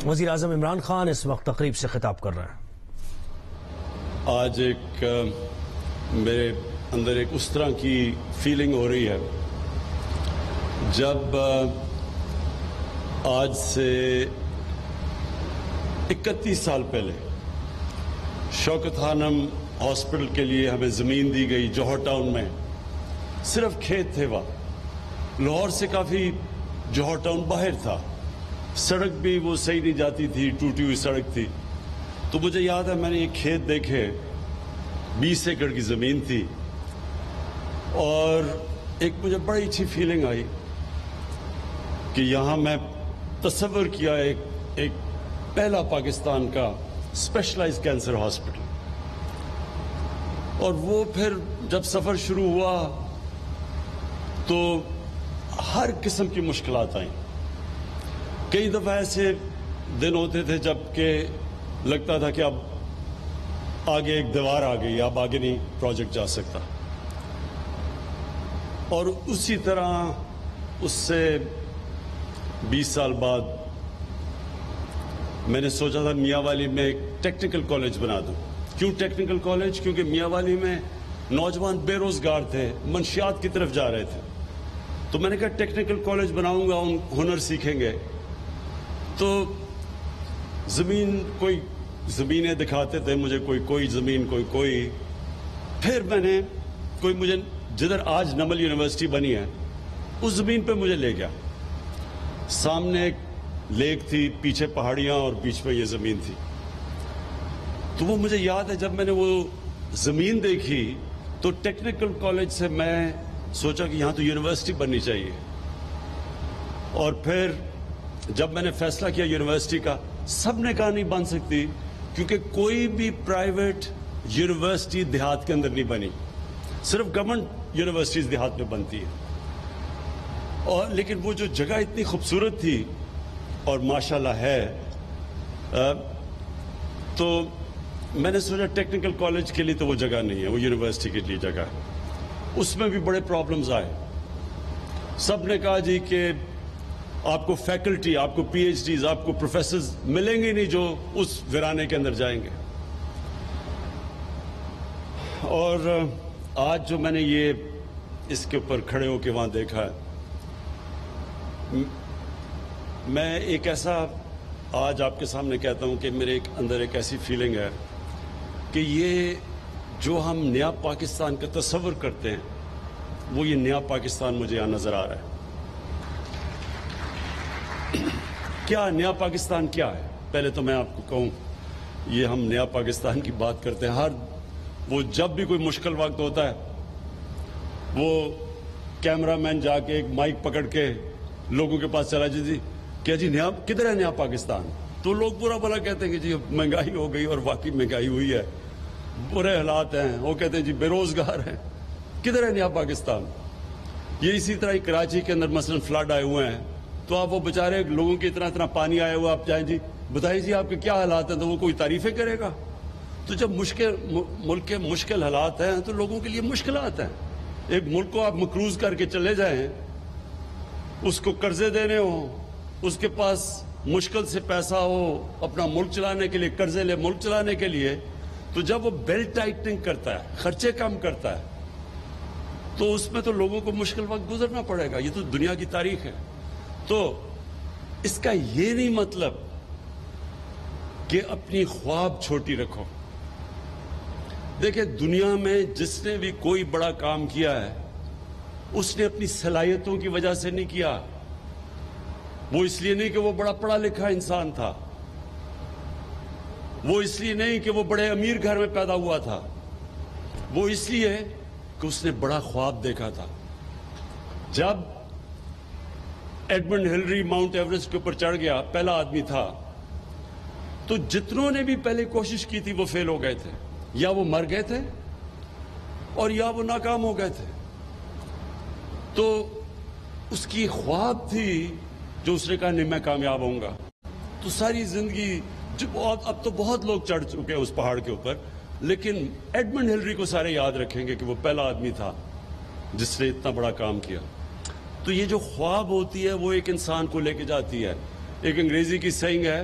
وزیر اعظم عمران خان اس وقت تقریب سے خطاب کر رہے ہیں۔ آج ایک میرے اندر ایک اس طرح کی فیلنگ ہو رہی ہے جب آج سے 31 سال پہلے شوکت خانم ہاسپٹل کے لیے ہمیں زمین دی گئی جوہر ٹاؤن میں، صرف کھیت تھے وہاں، لاہور سے کافی جوہر ٹاؤن باہر تھا، سڑک بھی وہ صحیح نہیں جاتی تھی، ٹوٹی ہوئی سڑک تھی۔ تو مجھے یاد ہے میں نے یہ کھیت دیکھے، 20 ایکڑ کی زمین تھی، اور ایک مجھے بڑی اچھی فیلنگ آئی کہ یہاں میں تصور کیا ایک پہلا پاکستان کا اسپیشلائز کینسر ہاسپٹل، اور وہ پھر جب سفر شروع ہوا تو ہر قسم کی مشکلات آئیں۔ کئی دفعہ ایسے دن ہوتے تھے جب کہ لگتا تھا کہ اب آگے ایک دیوار آ گئی، اب آگے نہیں پروجیکٹ جا سکتا، اور اسی طرح اس سے 20 سال بعد میں نے سوچا تھا میاں والی میں ایک ٹیکنیکل کالج بنا دوں۔ کیوں ٹیکنیکل کالج؟ کیونکہ میاں والی میں نوجوان بے روزگار تھے، منشیات کی طرف جا رہے تھے، تو میں نے کہا ٹیکنیکل کالج بناؤں گا، ان ہنر سیکھیں گے۔ تو کوئی زمینیں دکھاتے تھے مجھے، کوئی زمین، کوئی پھر میں نے مجھے جدھر آج نمل یونیورسٹی بنی ہے اس زمین پہ مجھے لے گیا۔ سامنے ایک لیک تھی، پیچھے پہاڑیاں، اور بیچ میں یہ زمین تھی۔ تو وہ مجھے یاد ہے جب میں نے وہ زمین دیکھی تو ٹیکنیکل کالج سے میں سوچا کہ یہاں تو یونیورسٹی بننی چاہیے، اور پھر جب میں نے فیصلہ کیا یونیورسٹی کا، سب نے کہا نہیں بن سکتی، کیونکہ کوئی بھی پرائیویٹ یونیورسٹی دیہات کے اندر نہیں بنی، صرف گورنمنٹ یونیورسٹیز دیہات میں بنتی ہے۔ اور لیکن وہ جو جگہ اتنی خوبصورت تھی اور ماشاءاللہ ہے، تو میں نے سوچا ٹیکنیکل کالج کے لیے تو وہ جگہ نہیں ہے، وہ یونیورسٹی کے لیے جگہ ہے۔ اس میں بھی بڑے پرابلمز آئے، سب نے کہا جی کہ آپ کو فیکلٹی، آپ کو پی ایچ ڈیز، آپ کو پروفیسرز ملیں گے نہیں جو اس ویرانے کے اندر جائیں گے۔ اور آج جو میں نے یہ اس کے اوپر کھڑے ہو کے وہاں دیکھا ہے، میں ایک ایسا آج آپ کے سامنے کہتا ہوں کہ میرے اندر ایک ایسی فیلنگ ہے کہ یہ جو ہم نیا پاکستان کا تصور کرتے ہیں، وہ یہ نیا پاکستان مجھے یہاں نظر آ رہا ہے۔ کیا نیا پاکستان کیا ہے؟ پہلے تو میں آپ کو کہوں، یہ ہم نیا پاکستان کی بات کرتے ہیں، وہ جب بھی کوئی مشکل وقت ہوتا ہے وہ کیمرہ مین جا کے ایک مائک پکڑ کے لوگوں کے پاس چلا جی کیا جی نیا کدھر ہے نیا پاکستان؟ تو لوگ برا بھلا کہتے ہیں کہ جی مہنگائی ہو گئی، اور واقعی مہنگائی ہوئی ہے، برے حالات ہیں، وہ کہتے ہیں جی بے روزگار ہیں، کدھر ہے نیا پاکستان؟ یہ اسی طرح کراچی کے اندر مثلا فلڈ آئے ہوئے ہیں، تو آپ وہ بیچارے لوگوں کی اتنا پانی آیا ہوا، آپ جائیں جی بتائیے جی آپ کے کیا حالات ہیں، تو وہ کوئی تعریفیں کرے گا؟ تو جب ملک کے مشکل حالات ہیں تو لوگوں کے لیے مشکلات ہیں۔ ایک ملک کو آپ مقروض کر کے چلے جائیں، اس کو قرضے دینے ہوں، اس کے پاس مشکل سے پیسہ ہو اپنا ملک چلانے کے لیے، قرضے لے ملک چلانے کے لیے، تو جب وہ بیلٹ ٹائٹنگ کرتا ہے، خرچے کم کرتا ہے، تو اس میں تو لوگوں کو مشکل وقت گزرنا پڑے گا۔ یہ تو دنیا کی تاریخ ہے۔ تو اس کا یہ نہیں مطلب کہ اپنی خواب چھوٹی رکھو۔ دیکھیں دنیا میں جس نے بھی کوئی بڑا کام کیا ہے اس نے اپنی صلاحیتوں کی وجہ سے نہیں کیا، وہ اس لیے نہیں کہ وہ بڑا پڑھا لکھا انسان تھا، وہ اس لیے نہیں کہ وہ بڑے امیر گھر میں پیدا ہوا تھا، وہ اس لیے کہ اس نے بڑا خواب دیکھا تھا۔ جب ایڈمنڈ ہلری ماؤنٹ ایوریسٹ کے اوپر چڑھ گیا، پہلا آدمی تھا، تو جتنوں نے بھی پہلے کوشش کی تھی وہ فیل ہو گئے تھے، یا وہ مر گئے تھے اور یا وہ ناکام ہو گئے تھے۔ تو اس کی خواب تھی جو اس نے کہا نہیں میں کامیاب ہوں گا۔ تو ساری زندگی اب تو بہت لوگ چڑھ چکے ہیں اس پہاڑ کے اوپر، لیکن ایڈمنڈ ہلری کو سارے یاد رکھیں گے کہ وہ پہلا آدمی تھا جس نے اتنا بڑا کام کیا۔ تو یہ جو خواب ہوتی ہے وہ ایک انسان کو لے کے جاتی ہے۔ ایک انگریزی کی سینگ ہے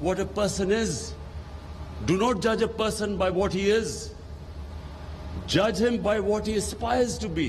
what a person is. Do not judge a person by what he is. Judge him by what he aspires to be.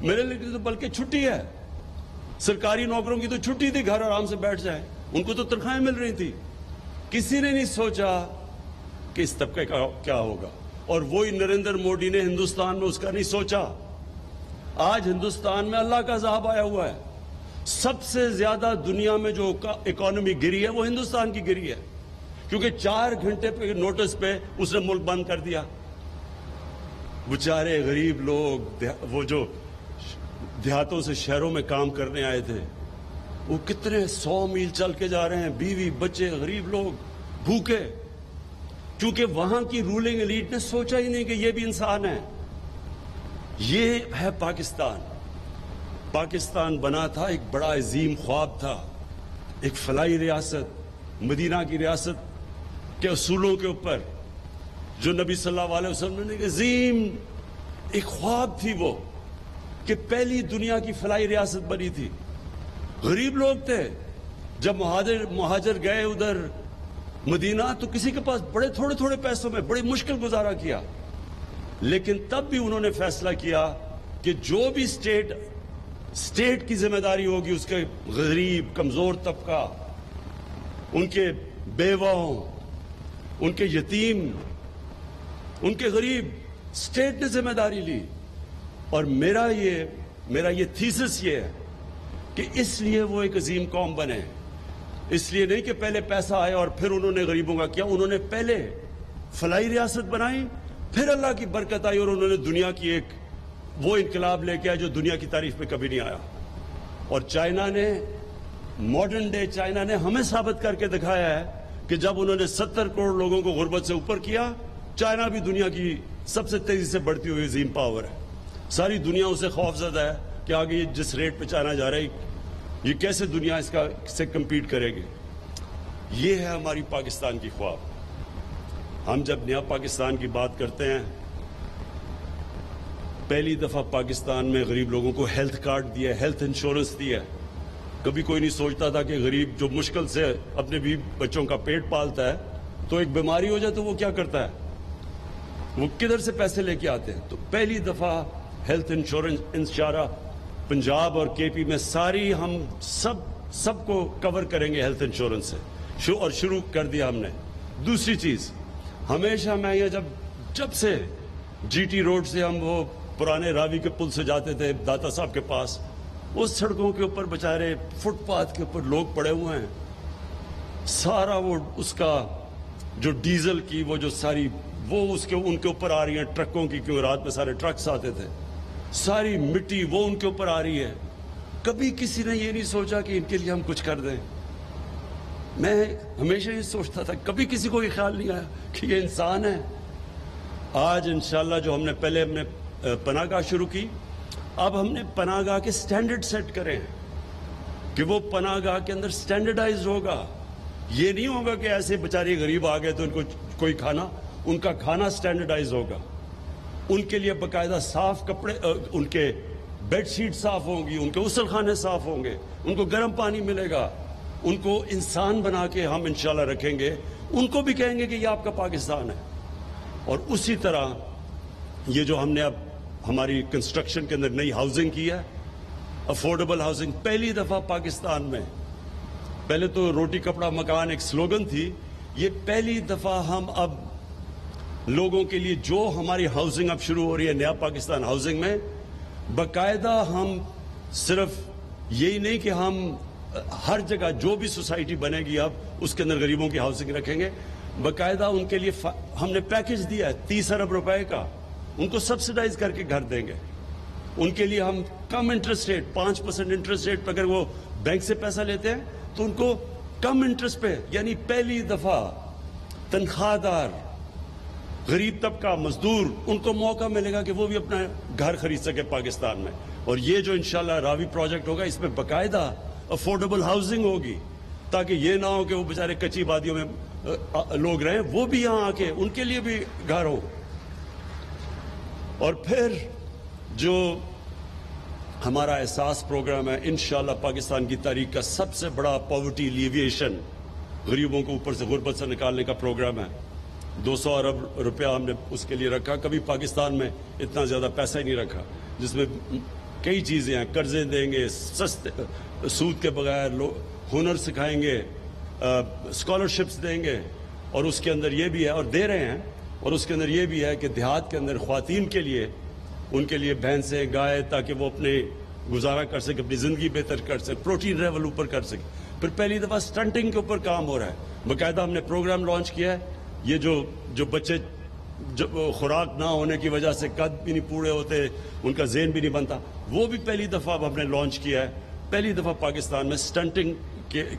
میرے لیے تو بلکہ چھٹی ہے. سرکاری نوکروں کی تو چھٹی تھی, گھر آرام سے بیٹھ جائیں, ان کو تو تنخواہیں مل رہی تھی. کسی نے نہیں سوچا کہ اس طبقے کا کیا ہوگا, اور وہی نریندر مودی نے ہندوستان میں اس کا نہیں سوچا. آج ہندوستان میں اللہ کا عذاب آیا ہوا ہے. سب سے زیادہ دنیا میں جو اکانومی گری ہے وہ ہندوستان کی گری ہے, کیونکہ 4 گھنٹے پہ نوٹس پہ اس نے ملک بند کر دیا. بیچارے غریب لوگ, وہ جو دیہاتوں سے شہروں میں کام کرنے آئے تھے, وہ کتنے 100 میل چل کے جا رہے ہیں, بیوی بچے غریب لوگ بھوکے, کیونکہ وہاں کی رولنگ ایلیٹ نے سوچا ہی نہیں کہ یہ بھی انسان ہے. یہ ہے پاکستان. پاکستان بنا تھا, ایک بڑا عظیم خواب تھا, ایک فلاحی ریاست, مدینہ کی ریاست کے اصولوں کے اوپر, جو نبی صلی اللہ علیہ وسلم نے عظیم ایک خواب تھی, وہ کہ پہلی دنیا کی فلاحی ریاست بنی تھی. غریب لوگ تھے. جب مہاجر گئے ادھر مدینہ, تو کسی کے پاس بڑے تھوڑے پیسوں میں بڑی مشکل گزارا کیا, لیکن تب بھی انہوں نے فیصلہ کیا کہ جو بھی اسٹیٹ کی ذمہ داری ہوگی, اس کے غریب کمزور طبقہ, ان کے بیواؤں, ان کے یتیم, ان کے غریب, اسٹیٹ نے ذمہ داری لی. اور میرا یہ تھیسس یہ ہے کہ اس لیے وہ ایک عظیم قوم بنے. اس لیے نہیں کہ پہلے پیسہ آیا اور پھر انہوں نے غریبوں کا کیا, انہوں نے پہلے فلاحی ریاست بنائی, پھر اللہ کی برکت آئی اور انہوں نے دنیا کی ایک وہ انقلاب لے کے آیا جو دنیا کی تاریخ میں کبھی نہیں آیا. اور چائنا نے, ماڈرن ڈے چائنا نے ہمیں ثابت کر کے دکھایا ہے کہ جب انہوں نے 70 کروڑ لوگوں کو غربت سے اوپر کیا, چائنا بھی دنیا کی سب سے تیزی سے بڑھتی ہوئی عظیم پاور ہے. ساری دنیا اسے خوف زدہ ہے کہ آگے جس ریٹ پہ چائنا جا رہا ہے, یہ کیسے دنیا اس کا سے کمپیٹ کرے گی. یہ ہے ہماری پاکستان کی خواب. ہم جب نیا پاکستان کی بات کرتے ہیں, پہلی دفعہ پاکستان میں غریب لوگوں کو ہیلتھ کارڈ دیا, ہیلتھ انشورنس دیا. کبھی کوئی نہیں سوچتا تھا کہ غریب جو مشکل سے اپنے بھی بچوں کا پیٹ پالتا ہے, تو ایک بیماری ہو جائے تو وہ کیا کرتا ہے, وہ کدھر سے پیسے لے کے آتے ہیں. تو پہلی دفعہ ہیلتھ انشورنس انشارہ پنجاب اور کے پی میں ساری ہم سب کو کور کریں گے ہیلتھ انشورنس سے, اور شروع کر دیا ہم نے. دوسری چیز, ہمیشہ میں یہ جب سے جی ٹی روڈ سے ہم وہ پرانے راوی کے پل سے جاتے تھے داتا صاحب کے پاس, اس سڑکوں کے اوپر بچارے فٹ پاتھ کے اوپر لوگ پڑے ہوئے ہیں. سارا وہ اس کا جو ڈیزل کی وہ جو ساری وہ ان کے اوپر آ رہی ہیں ٹرکوں کی, کیوں رات میں سارے ٹرکس آتے تھے, ساری مٹی وہ ان کے اوپر آ رہی ہے. کبھی کسی نے یہ نہیں سوچا کہ ان کے لیے ہم کچھ کر دیں. میں ہمیشہ یہ سوچتا تھا, کبھی کسی کو یہ خیال نہیں آیا کہ یہ انسان ہے. آج انشاءاللہ جو ہم نے پہلے پناہ گاہ شروع کی, اب ہم نے پناہ گاہ کے سٹینڈرڈ سیٹ کرے ہیں کہ وہ پناہ گاہ کے اندر سٹینڈرڈائز ہوگا. یہ نہیں ہوگا کہ ایسے بیچارے غریب آ گئے تو ان کو کوئی کھانا, ان کا کھانا سٹینڈرڈائز ہوگا. ان کے لیے باقاعدہ صاف کپڑے, ان کے بیڈ شیٹ صاف ہوں گی, ان کے غسل خانے صاف ہوں گے, ان کو گرم پانی ملے گا, ان کو انسان بنا کے ہم انشاءاللہ رکھیں گے. ان کو بھی کہیں گے کہ یہ آپ کا پاکستان ہے. اور اسی طرح یہ جو ہم نے اب ہماری کنسٹرکشن کے اندر نئی ہاؤسنگ کی ہے, افورڈیبل ہاؤسنگ, پہلی دفعہ پاکستان میں, پہلے تو روٹی کپڑا مکان ایک سلوگن تھی, یہ پہلی دفعہ ہم اب لوگوں کے لیے جو ہماری ہاؤسنگ اب شروع ہو رہی ہے نیا پاکستان ہاؤسنگ میں, باقاعدہ ہم صرف یہی نہیں کہ ہم ہر جگہ جو بھی سوسائٹی بنے گی اب اس کے اندر غریبوں کی ہاؤسنگ رکھیں گے, باقاعدہ ان کے لیے ہم نے پیکج دیا ہے 30 ارب روپے کا, ان کو سبسڈائز کر کے گھر دیں گے. ان کے لیے ہم کم انٹرسٹ ریٹ, 5% انٹرسٹ ریٹ پہ اگر وہ بینک سے پیسہ لیتے ہیں تو ان کو کم انٹرسٹ پہ, یعنی پہلی دفعہ تنخواہ دار غریب طبقہ مزدور ان کو موقع ملے گا کہ وہ بھی اپنا گھر خرید سکے پاکستان میں. اور یہ جو انشاءاللہ راوی پروجیکٹ ہوگا, اس میں باقاعدہ افورڈیبل ہاؤسنگ ہوگی, تاکہ یہ نہ ہو کہ وہ بیچارے کچی وادیوں میں لوگ رہیں, وہ بھی یہاں آ کے ان کے لیے بھی گھر ہو. اور پھر جو ہمارا احساس پروگرام ہے, انشاءاللہ پاکستان کی تاریخ کا سب سے بڑا پاورٹی ایلیویشن, غریبوں کو اوپر سے غربت سے نکالنے کا پروگرام ہے. 200 ارب روپیہ ہم نے اس کے لیے رکھا. کبھی پاکستان میں اتنا زیادہ پیسہ ہی نہیں رکھا, جس میں کئی چیزیں ہیں, قرضے دیں گے سستے سود کے بغیر, ہنر سکھائیں گے, اسکالرشپس دیں گے, اور اس کے اندر یہ بھی ہے, اور دے رہے ہیں, اور اس کے اندر یہ بھی ہے کہ دیہات کے اندر خواتین کے لیے, ان کے لیے بھینسیں, گائے, تاکہ وہ اپنے گزارا کر سکے, اپنی زندگی بہتر کر سکے, پروٹین لیول اوپر کر سکے. پھر پہلی دفعہ سٹنٹنگ کے اوپر کام ہو رہا ہے, باقاعدہ ہم نے پروگرام لانچ کیا ہے. یہ جو بچے خوراک نہ ہونے کی وجہ سے قد بھی نہیں پورے ہوتے, ان کا ذہن بھی نہیں بنتا, وہ بھی پہلی دفعہ ہم نے لانچ کیا ہے. پہلی دفعہ پاکستان میں سٹنٹنگ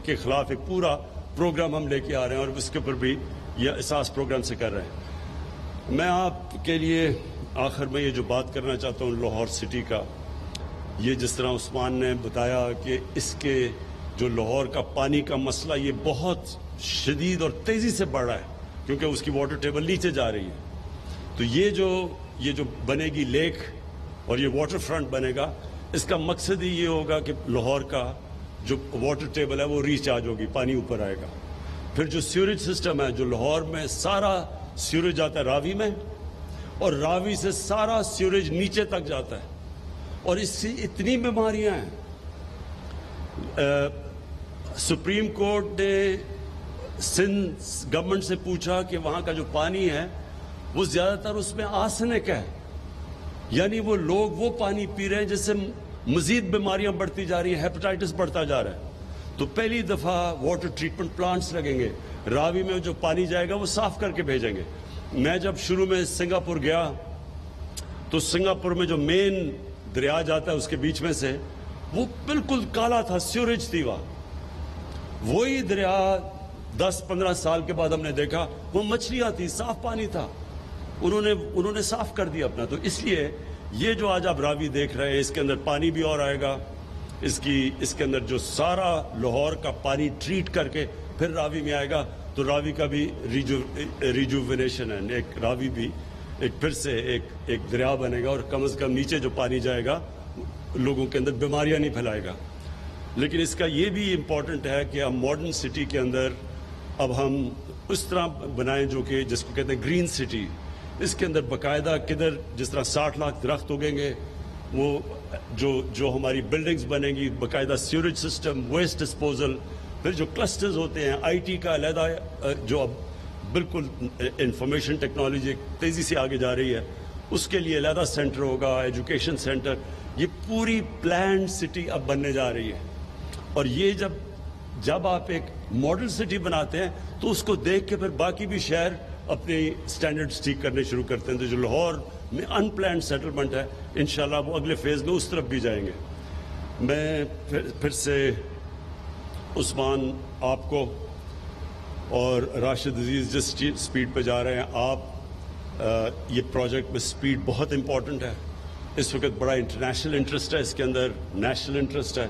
کے خلاف ایک پورا پروگرام ہم لے کے آ رہے ہیں, اور اس کے اوپر بھی یہ احساس پروگرام سے کر رہے ہیں. میں آپ کے لیے آخر میں یہ جو بات کرنا چاہتا ہوں لاہور سٹی کا, یہ جس طرح عثمان نے بتایا کہ اس کے جو لاہور کا پانی کا مسئلہ یہ بہت شدید اور تیزی سے بڑھ رہا ہے, کیونکہ اس کی واٹر ٹیبل نیچے جا رہی ہے. تو یہ جو بنے گی لیک اور یہ واٹر فرنٹ بنے گا, اس کا مقصد ہی یہ ہوگا کہ لاہور کا جو واٹر ٹیبل ہے وہ ریچارج ہوگی, پانی اوپر آئے گا. پھر جو سیوریج سسٹم ہے, جو لاہور میں سارا سیوریج آتا ہے راوی میں, اور راوی سے سارا سیوریج نیچے تک جاتا ہے, اور اس سے اتنی بیماریاں ہیں. سپریم کورٹ نے سندھ گورنمنٹ سے پوچھا کہ وہاں کا جو پانی ہے وہ زیادہ تر اس میں آرسینک ہے, یعنی وہ لوگ وہ پانی پی رہے ہیں جس سے مزید بیماریاں بڑھتی جا رہی ہیں, ہیپیٹائٹس بڑھتا جا رہا ہے. تو پہلی دفعہ واٹر ٹریٹمنٹ پلانٹس لگیں گے, راوی میں جو پانی جائے گا وہ صاف کر کے بھیجیں گے. میں جب شروع میں سنگاپور گیا تو سنگاپور میں جو مین دریا جاتا ہے اس کے بیچ میں سے, وہ بالکل کالا تھا, سیوریج تھی وہاں. وہی دریا 10-15 سال کے بعد ہم نے دیکھا وہ مچھلیاں تھی, صاف پانی تھا, انہوں نے صاف کر دیا اپنا. تو اس لیے یہ جو آج آپ راوی دیکھ رہے ہیں, اس کے اندر پانی بھی اور آئے گا, اس کے اندر جو سارا لاہور کا پانی ٹریٹ کر کے پھر راوی میں آئے گا. تو راوی کا بھی ریجووینیشن ہے, ایک راوی بھی ایک پھر سے ایک دریا بنے گا, اور کم از کم نیچے جو پانی جائے گا لوگوں کے اندر بیماریاں نہیں پھیلائے گا. لیکن اس کا یہ بھی امپورٹنٹ ہے کہ ہم ماڈرن سٹی کے اندر اب ہم اس طرح بنائیں جو کہ جس کو کہتے ہیں گرین سٹی. اس کے اندر باقاعدہ کدھر جس طرح 60 لاکھ درخت اگیں گے, وہ جو ہماری بلڈنگز بنیں گی, باقاعدہ سیوریج سسٹم, ویسٹ ڈسپوزل, پھر جو کلسٹرز ہوتے ہیں, آئی ٹی کا علیحدہ, جو اب بالکل انفارمیشن ٹیکنالوجی تیزی سے آگے جا رہی ہے, اس کے لیے علیحدہ سینٹر ہوگا, ایجوکیشن سینٹر. یہ پوری پلانڈ سٹی اب بننے جا رہی ہے. اور یہ جب آپ ایک ماڈل سٹی بناتے ہیں تو اس کو دیکھ کے پھر باقی بھی شہر اپنے سٹینڈرڈز ٹھیک کرنے شروع کرتے ہیں. تو جو لاہور میں ان پلانڈ سیٹلمنٹ ہے, انشاءاللہ وہ اگلے فیز میں اس طرف بھی جائیں گے. میں پھر سے عثمان آپ کو اور راشد عزیز جس سپیڈ پہ جا رہے ہیں آپ, یہ پروجیکٹ میں سپیڈ بہت امپورٹنٹ ہے. اس وقت بڑا انٹرنیشنل انٹرسٹ ہے اس کے اندر, نیشنل انٹرسٹ ہے.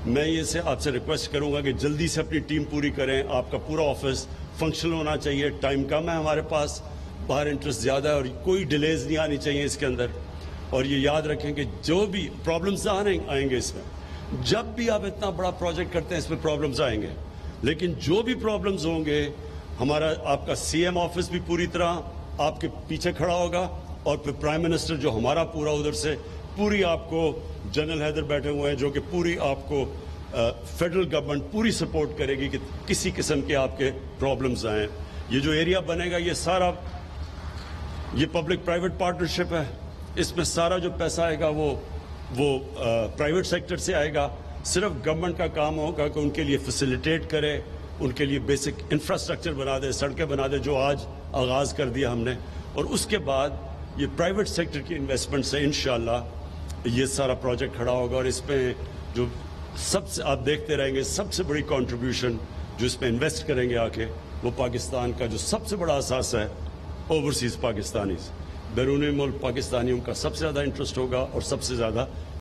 میں یہ سے آپ سے ریکویسٹ کروں گا کہ جلدی سے اپنی ٹیم پوری کریں. آپ کا پورا آفس فنکشنل ہونا چاہیے, ٹائم کم ہے ہمارے پاس, باہر انٹرسٹ زیادہ ہے, اور کوئی ڈیلیز نہیں آنی چاہیے اس کے اندر. اور یہ یاد رکھیں کہ جو بھی پرابلمز آئیں گے اس میں, جب بھی آپ اتنا بڑا پروجیکٹ کرتے ہیں اس میں پرابلمز آئیں گے, لیکن جو بھی پرابلمز ہوں گے آپ کا سی ایم آفس بھی پوری طرح آپ کے پیچھے کھڑا ہوگا, اور پھر پرائم منسٹر جو ہمارا پورا ادھر سے پوری آپ کو, جنرل حیدر بیٹھے ہوئے ہیں جو کہ پوری آپ کو فیڈرل گورنمنٹ پوری سپورٹ کرے گی کہ کسی قسم کے آپ کے پرابلمز آئیں. یہ جو ایریا بنے گا یہ سارا یہ پبلک پرائیویٹ پارٹنرشپ ہے, اس میں سارا جو پیسہ آئے گا وہ پرائیویٹ سیکٹر سے آئے گا. صرف گورنمنٹ کا کام ہوگا کہ ان کے لیے فیسیلیٹیٹ کرے, ان کے لیے بیسک انفراسٹرکچر بنا دے, سڑکیں بنا دے, جو آج آغاز کر دیا ہم نے. اور اس کے بعد یہ پرائیویٹ سیکٹر کی انویسٹمنٹ سے انشاءاللہ یہ سارا پروجیکٹ کھڑا ہوگا. اور اس میں جو سب سے آپ دیکھتے رہیں گے, سب سے بڑی کنٹریبیوشن جو اس میں انویسٹ کریں گے آ کے, وہ پاکستان کا جو سب سے بڑا اثاث ہے اوورسیز پاکستانیز, بیرون ملک پاکستانیوں کا سب سے زیادہ انٹرسٹ ہوگا اور سب سے زیادہ